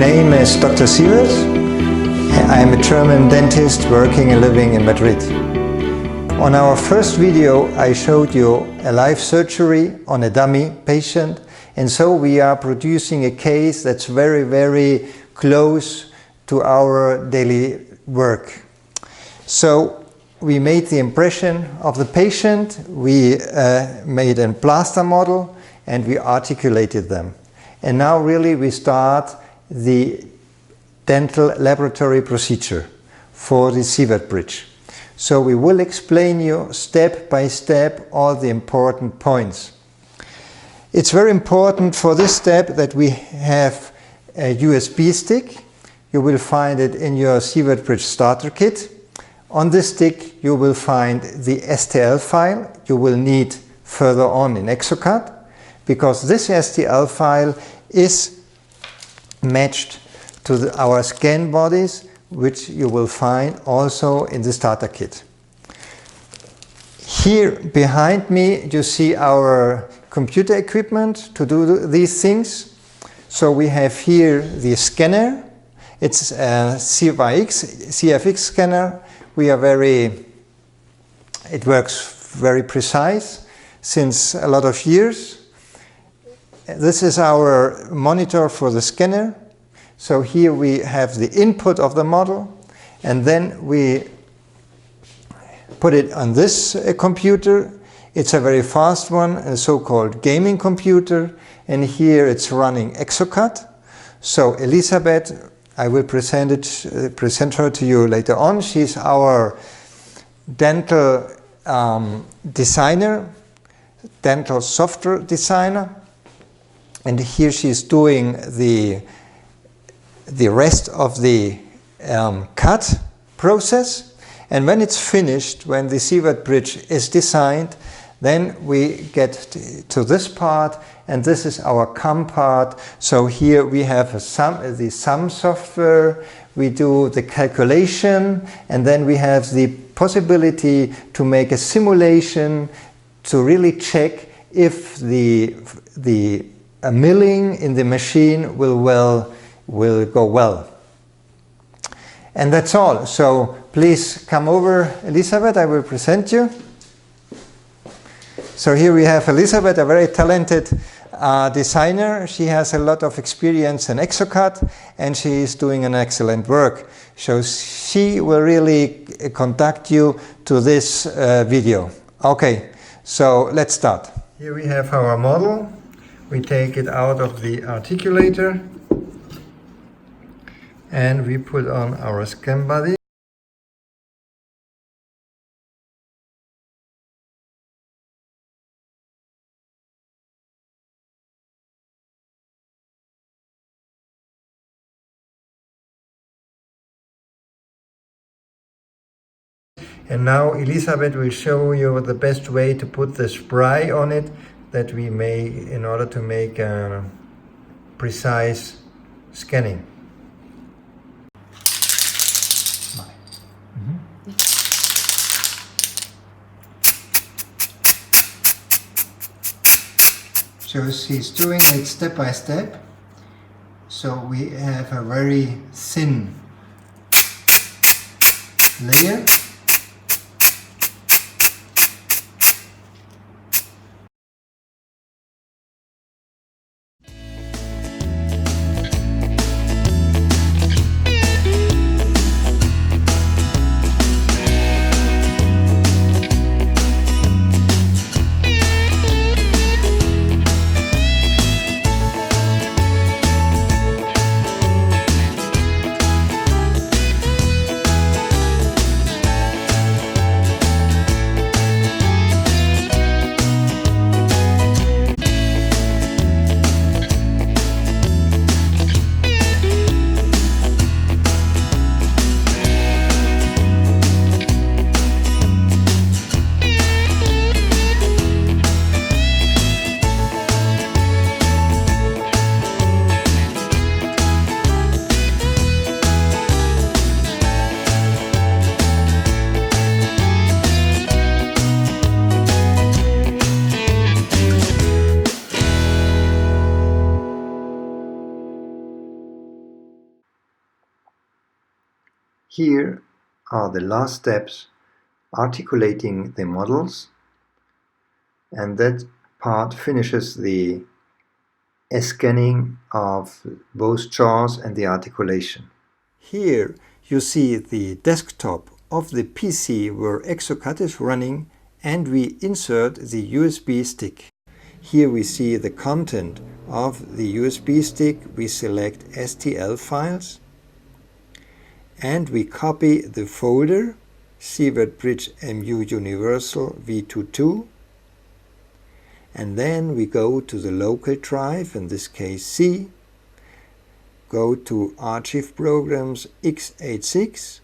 name is Dr. Siewert. I am a German dentist working and living in Madrid. On our first video I showed you a live surgery on a dummy patient, and so we are producing a case that's very close to our daily work. So we made the impression of the patient, we made a plaster model and we articulated them. And now really we start the dental laboratory procedure for the SIEWERT bridge. So we will explain you step by step all the important points. It's very important for this step that we have a USB stick. You will find it in your SIEWERT bridge starter kit. On this stick you will find the STL file you will need further on in Exocad, because this STL file is matched to our scan bodies, which you will find also in the starter kit. Here behind me you see our computer equipment to do these things. So we have here the scanner. It's a CFX scanner. It works very precise since a lot of years. This is our monitor for the scanner. So here we have the input of the model, and then we put it on this computer. It's a very fast one, a so-called gaming computer, and here it's running Exocad. So Elisabeth, I will present her to you later on. She's our dental designer, dental software designer. And here she's doing the rest of the cut process. And when it's finished, when the SIEWERT bridge is designed, then we get to this part, and this is our CAM part. So here we have the SUM software, we do the calculation, and then we have the possibility to make a simulation to really check if the milling in the machine will go well. And that's all. So please come over, Elisabeth, I will present you. So here we have Elisabeth, a very talented designer. She has a lot of experience in Exocad and she is doing an excellent work. So she will really conduct you to this video. Okay, so let's start. Here we have our model. We take it out of the articulator and we put on our scan body. And now Elisabeth will show you the best way to put the spray on it that we make in order to make a precise scanning. So she's doing it step by step. So we have a very thin layer. Here are the last steps, articulating the models, and that part finishes the scanning of both jaws and the articulation. Here you see the desktop of the PC where Exocad is running, and we insert the USB stick. Here we see the content of the USB stick. We select STL files and we copy the folder SIEWERT BRIDGE MU Universal V22, and then we go to the local drive, in this case C, go to Archive Programs x86,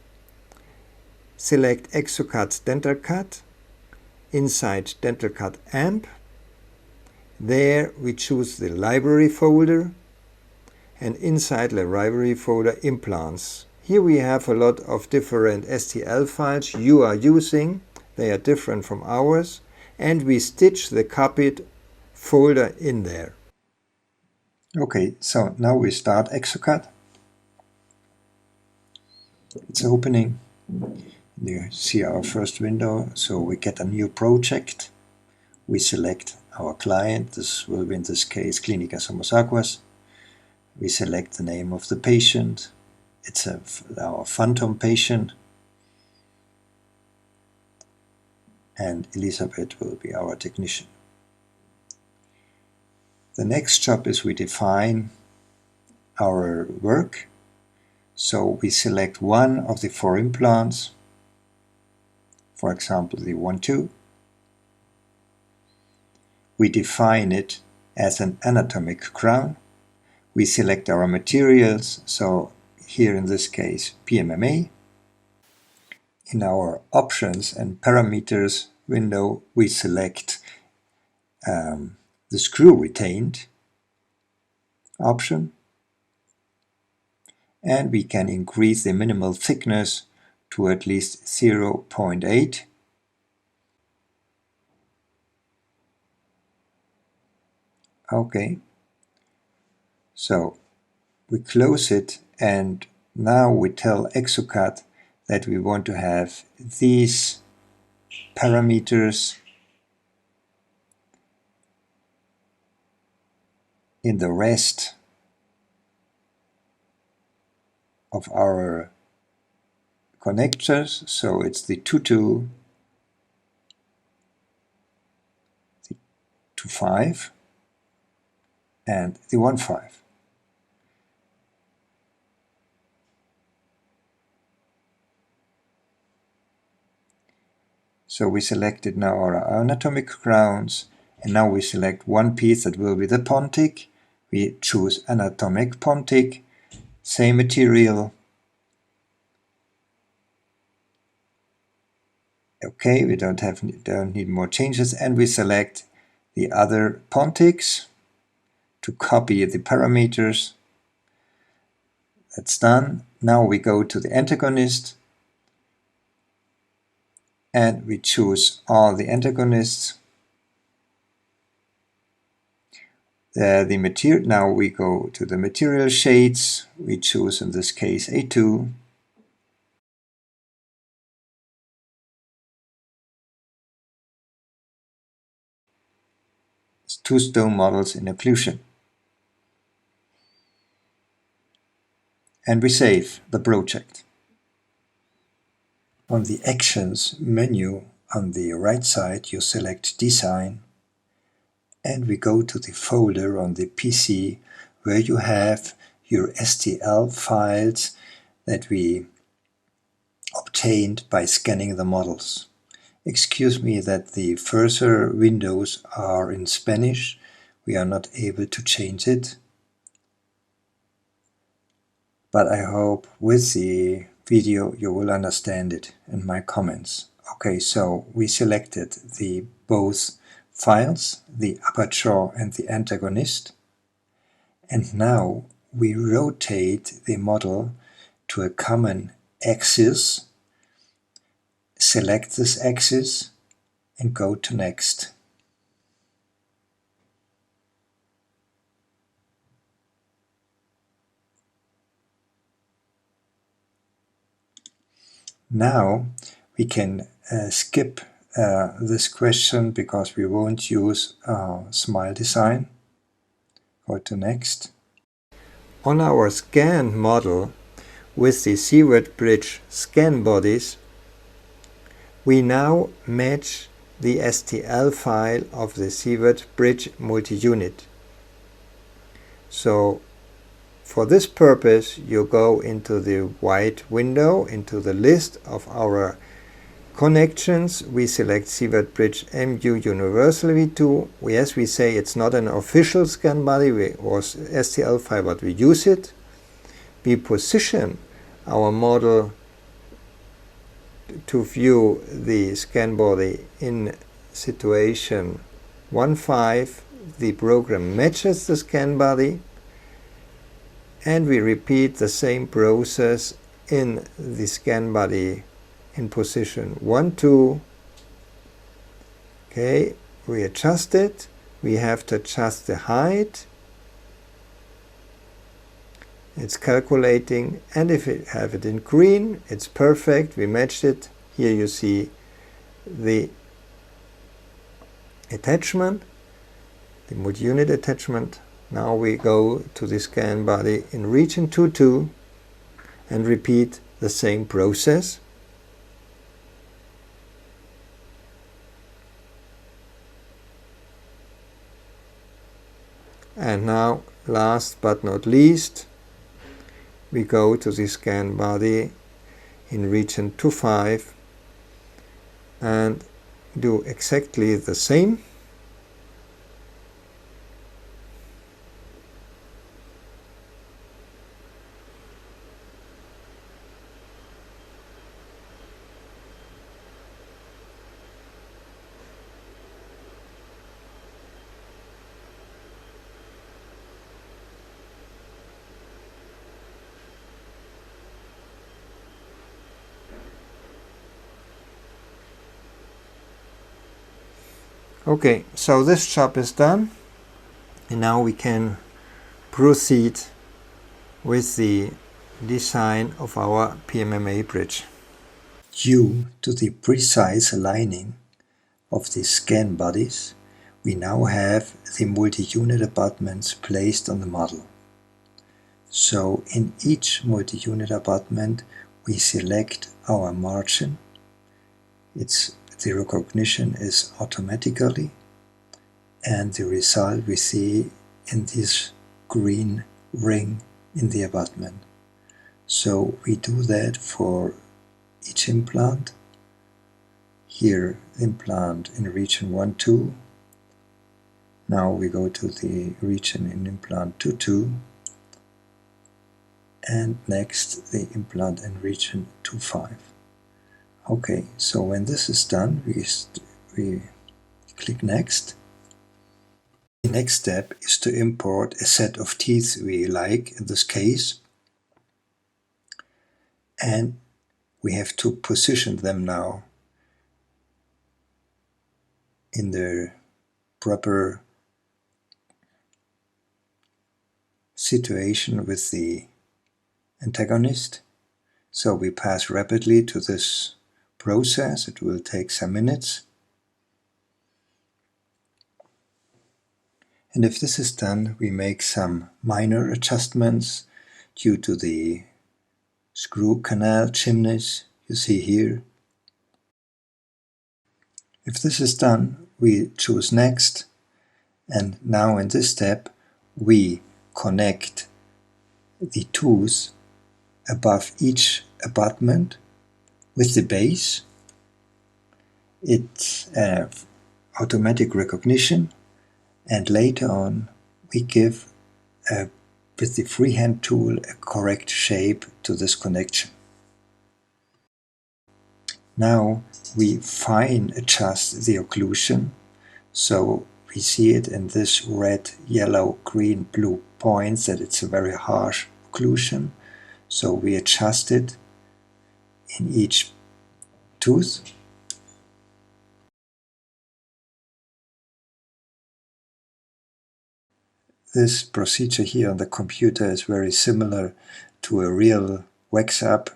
select Exocad DentalCAD, inside DentalCAD AMP, there we choose the library folder, and inside the library folder Implants. Here we have a lot of different STL files you are using, they are different from ours, and we stitch the copied folder in there. Okay, so now we start Exocad. It's opening. You see our first window, so we get a new project. We select our client, this will be in this case Clínica Somos Aguas. We select the name of the patient. It's our phantom patient, and Elisabeth will be our technician. The next job is we define our work. So we select one of the 4 implants, for example the 1-2. We define it as an anatomic crown. We select our materials, so here in this case PMMA. In our options and parameters window we select the screw retained option, and we can increase the minimal thickness to at least 0.8. Okay, so we close it, and now we tell Exocad that we want to have these parameters in the rest of our connectors. So it's the 2-2, the 2-5, and the 1-5. So we selected now our anatomic crowns, and now we select one piece that will be the pontic. We choose anatomic pontic, same material. Okay, we don't need more changes, and we select the other pontics to copy the parameters. That's done. Now we go to the antagonist, and we choose all the antagonists. The material. Now we go to the material shades. We choose in this case A2. It's 2 stone models in occlusion. And we save the project. On the Actions menu on the right side you select Design, and we go to the folder on the PC where you have your STL files that we obtained by scanning the models. Excuse me that the further windows are in Spanish, we are not able to change it. But I hope with the video you will understand it in my comments. Okay, so we selected the both files, the upper jaw and the antagonist, and now we rotate the model to a common axis, select this axis and go to Next. Now we can skip this question because we won't use smile design. Go to next. On our scan model with the SIEWERT BRIDGE Scanbodies, we now match the STL file of the SIEWERT BRIDGE multi-unit. So for this purpose you go into the white window, into the list of our connections. We select SIEWERT BRIDGE MU Universal V2. Yes, we say it's not an official scan body or STL file, but we use it. We position our model to view the scan body in situation 1.5. The program matches the scan body, and we repeat the same process in the scan body in position 1.2. Okay, we adjust it. We have to adjust the height. It's calculating, and if we have it in green, it's perfect. We matched it. Here you see the attachment, the multi-unit attachment. Now we go to the scan body in region 2.2 and repeat the same process. And now, last but not least, we go to the scan body in region 2.5 and do exactly the same. Okay, so this job is done, and now we can proceed with the design of our PMMA bridge. Due to the precise aligning of the scan bodies, we now have the multi-unit abutments placed on the model. So in each multi-unit abutment we select our margin. The recognition is automatically, and the result we see in this green ring in the abutment. So we do that for each implant. Here, implant in region 1.2. Now we go to the region in implant 2.2. And next the implant in region 2.5. Okay, so when this is done, we click Next. The next step is to import a set of teeth we like, in this case, and we have to position them now in the proper situation with the antagonist. So we pass rapidly to this process. It will take some minutes. And if this is done, we make some minor adjustments due to the screw canal chimneys you see here. If this is done, we choose Next, and now in this step we connect the tooth above each abutment with the base. It's automatic recognition, and later on we give with the freehand tool a correct shape to this connection. Now we fine adjust the occlusion, so we see it in this red, yellow, green, blue points that it's a very harsh occlusion. So we adjust it in each tooth. This procedure here on the computer is very similar to a real wax-up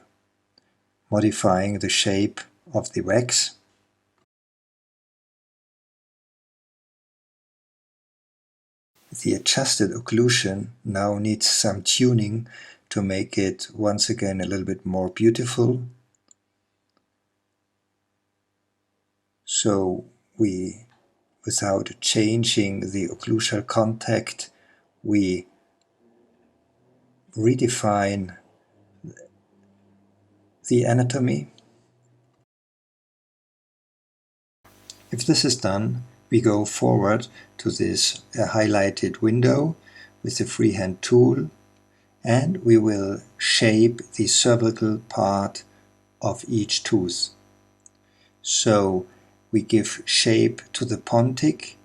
modifying the shape of the wax. The adjusted occlusion now needs some tuning to make it once again a little bit more beautiful. So we, without changing the occlusal contact, we redefine the anatomy. If this is done, we go forward to this highlighted window with the freehand tool, and we will shape the cervical part of each tooth. So we give shape to the pontic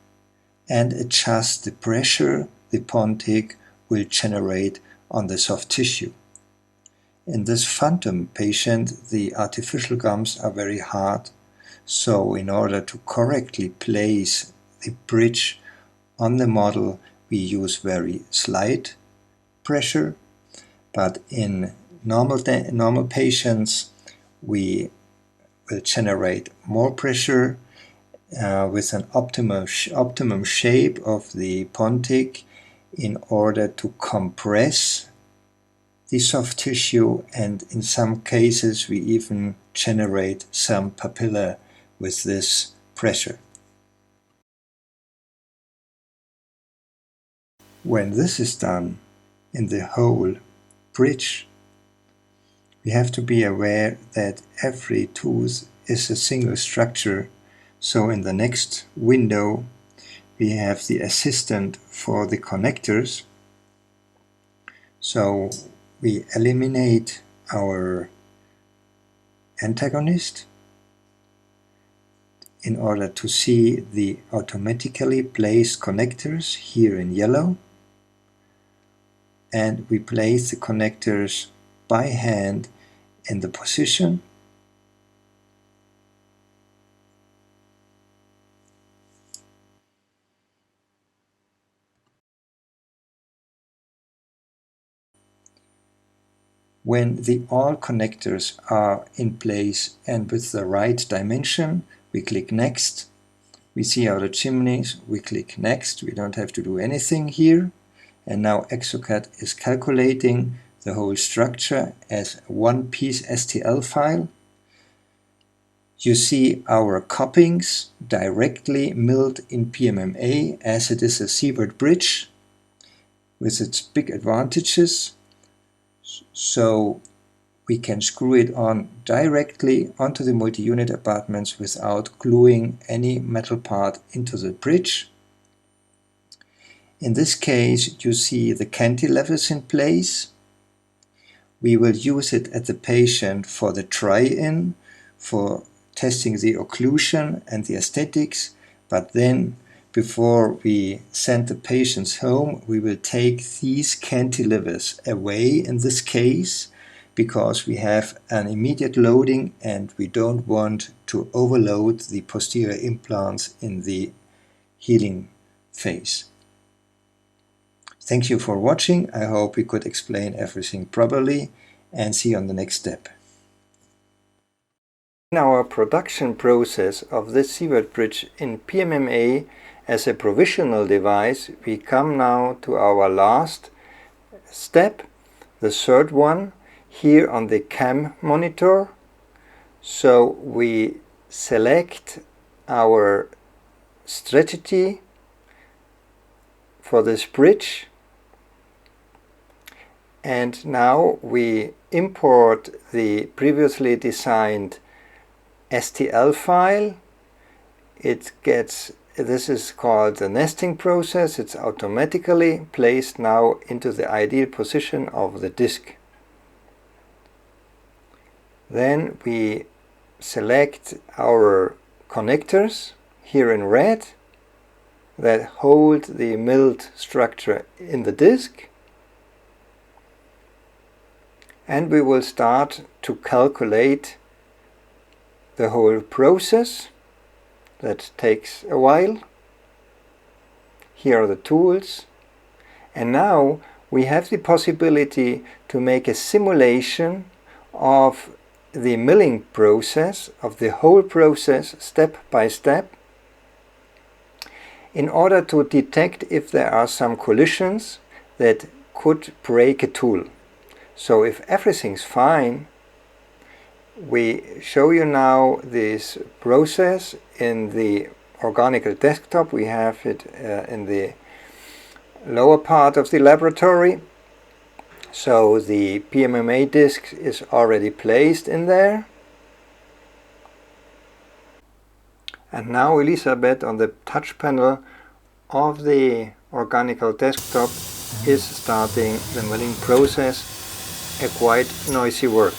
and adjust the pressure the pontic will generate on the soft tissue. In this phantom patient, the artificial gums are very hard, so in order to correctly place the bridge on the model, we use very slight pressure, but in normal patients, we will generate more pressure with an optimum shape of the pontic in order to compress the soft tissue, and in some cases we even generate some papilla with this pressure. When this is done in the whole bridge, we have to be aware that every tooth is a single structure. So in the next window we have the assistant for the connectors. So we eliminate our antagonist in order to see the automatically placed connectors here in yellow, and we place the connectors by hand in the position. When all connectors are in place and with the right dimension, we click Next. We see our chimneys, we click Next. We don't have to do anything here. And now Exocad is calculating the whole structure as a one-piece STL file. You see our cuppings directly milled in PMMA, as it is a SIEWERT bridge with its big advantages. So we can screw it on directly onto the multi-unit abutments without gluing any metal part into the bridge. In this case, you see the cantilevers in place. We will use it at the patient for the try-in, for testing the occlusion and the aesthetics, but then before we send the patients home, we will take these cantilevers away in this case, because we have an immediate loading and we don't want to overload the posterior implants in the healing phase. Thank you for watching. I hope we could explain everything properly, and see you on the next step. In our production process of this SIEWERT bridge in PMMA as a provisional device, we come now to our last step, the third one, here on the CAM monitor. So we select our strategy for this bridge, and now we import the previously designed STL file. This is called the nesting process. It's automatically placed now into the ideal position of the disc. Then we select our connectors here in red that hold the milled structure in the disc, and we will start to calculate the whole process. That takes a while. Here are the tools, and now we have the possibility to make a simulation of the milling process, of the whole process, step by step, in order to detect if there are some collisions that could break a tool. So if everything's fine, we show you now this process in the Organical desktop. We have it in the lower part of the laboratory. So the PMMA disc is already placed in there. And now Elisabeth on the touch panel of the Organical desktop is starting the milling process, a quite noisy work.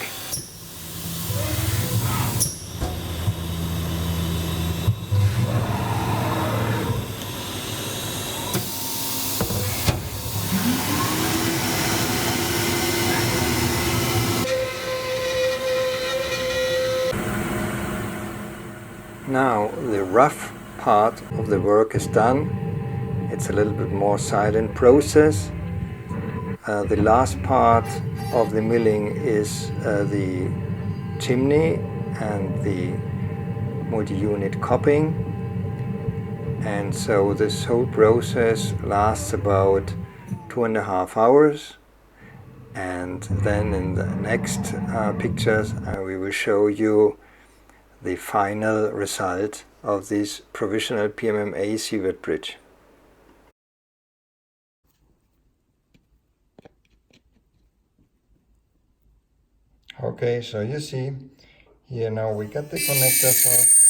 Now the rough part of the work is done. It's a little bit more silent process. The last part of the milling is the chimney and the multi-unit cupping. And so this whole process lasts about 2.5 hours. And then in the next pictures we will show you the final result of this provisional PMMA SIEWERT bridge. Okay, so you see here now we got the connectors off.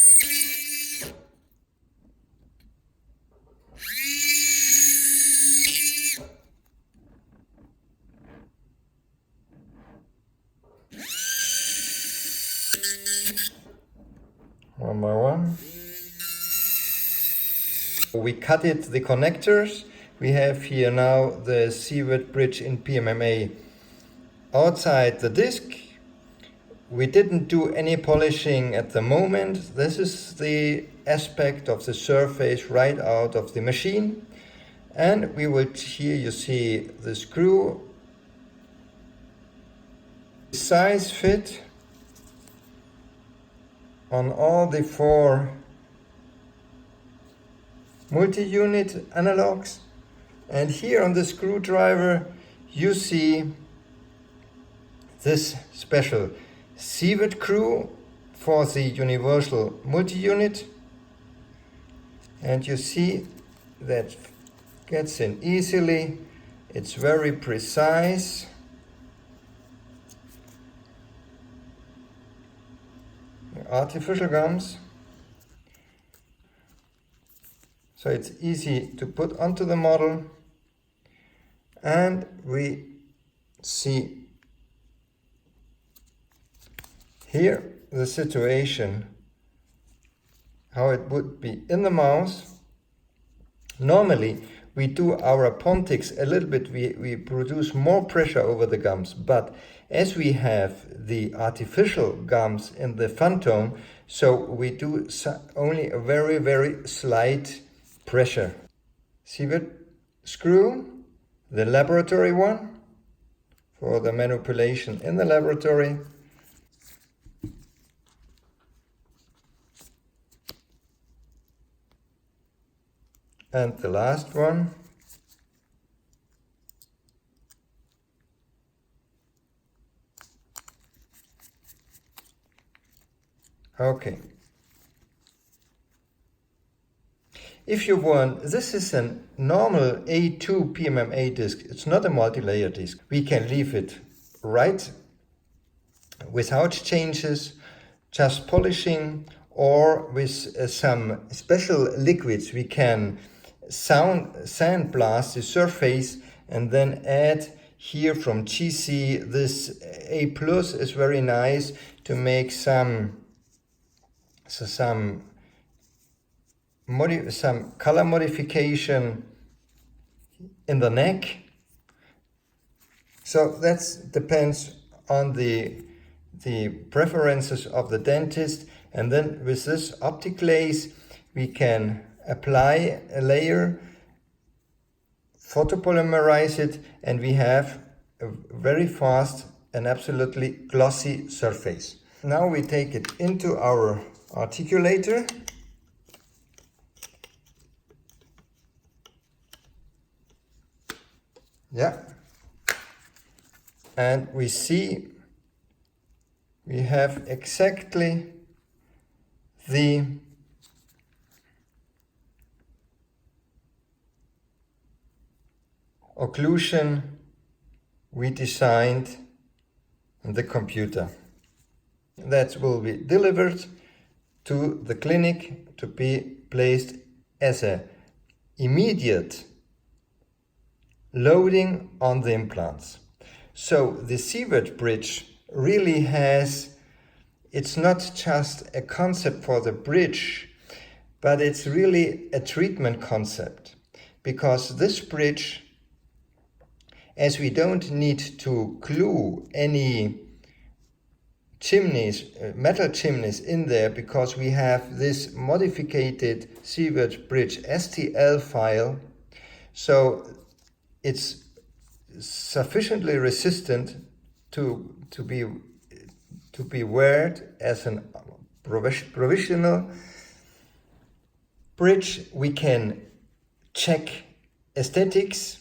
One by one. We cut the connectors. We have here now the SIEWERT bridge in PMMA outside the disc. We didn't do any polishing at the moment. This is the aspect of the surface right out of the machine. And we will, here you see the screw size fit on all the 4 multi-unit analogs. And here on the screwdriver you see this special SIEWERT screw for the universal multi-unit. And you see that gets in easily. It's very precise. Artificial gums. So it's easy to put onto the model. And we see here the situation, how it would be in the mouth. Normally we do our pontics a little bit, we produce more pressure over the gums, but as we have the artificial gums in the phantom, so we do only a very, very slight pressure. SIEWERT screw, the laboratory one, for the manipulation in the laboratory. And the last one. Okay. If you want, this is a normal A2 PMMA disc. It's not a multi-layer disc. We can leave it right without changes, just polishing, or with some special liquids we can sandblast the surface and then add here from GC. This A+ is very nice to make some color modification in the neck. So that depends on the preferences of the dentist. And then with this optic glaze we can apply a layer, photopolymerize it, and we have a very fast and absolutely glossy surface. Now we take it into our articulator. Yeah. And we see we have exactly the occlusion we designed in the computer. That will be delivered to the clinic to be placed as an immediate loading on the implants. So the SIEWERT bridge really has, it's not just a concept for the bridge, but it's really a treatment concept, because this bridge, as we don't need to glue any chimneys, metal chimneys in there, because we have this modified SIEWERT BRIDGE STL file, so it's sufficiently resistant to be weared as a provisional bridge. We can check aesthetics,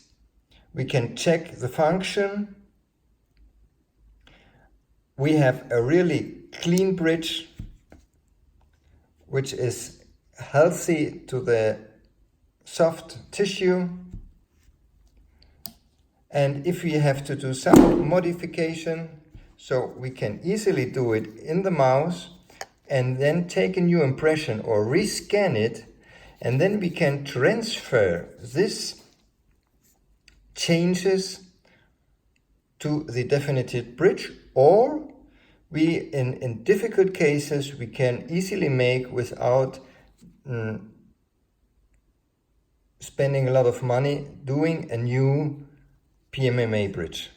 we can check the function. We have a really clean bridge, which is healthy to the soft tissue. And if we have to do some modification, so we can easily do it in the mouse and then take a new impression or rescan it, and then we can transfer this changes to the definitive bridge, or we in difficult cases we can easily make without spending a lot of money doing a new PMMA bridge.